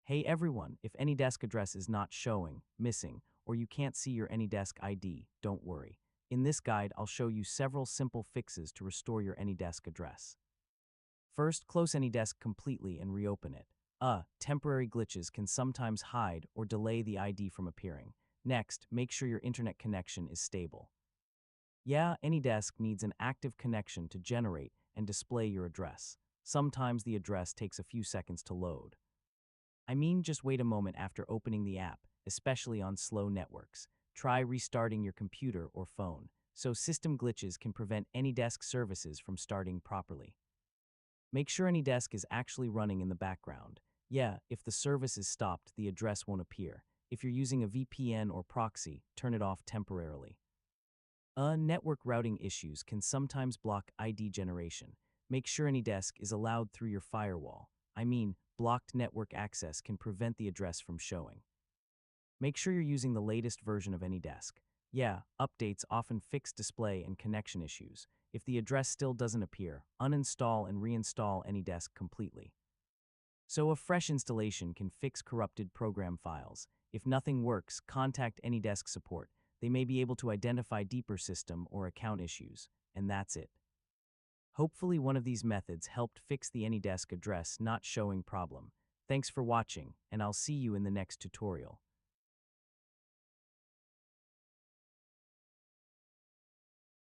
Hey everyone, if AnyDesk address is not showing, missing, or you can't see your AnyDesk ID, don't worry. In this guide, I'll show you several simple fixes to restore your AnyDesk address. First, close AnyDesk completely and reopen it. Temporary glitches can sometimes hide or delay the ID from appearing. Next, make sure your internet connection is stable. Yeah, AnyDesk needs an active connection to generate and display your address. Sometimes the address takes a few seconds to load. I mean, just wait a moment after opening the app, especially on slow networks. Try restarting your computer or phone, so system glitches can prevent AnyDesk services from starting properly. Make sure AnyDesk is actually running in the background. Yeah, if the service is stopped, the address won't appear. If you're using a VPN or proxy, turn it off temporarily. Network routing issues can sometimes block ID generation. Make sure AnyDesk is allowed through your firewall. I mean, blocked network access can prevent the address from showing. Make sure you're using the latest version of AnyDesk. Yeah, updates often fix display and connection issues. If the address still doesn't appear, uninstall and reinstall AnyDesk completely. So a fresh installation can fix corrupted program files. If nothing works, contact AnyDesk support. They may be able to identify deeper system or account issues, and that's it. Hopefully one of these methods helped fix the AnyDesk address not showing problem. Thanks for watching, and I'll see you in the next tutorial.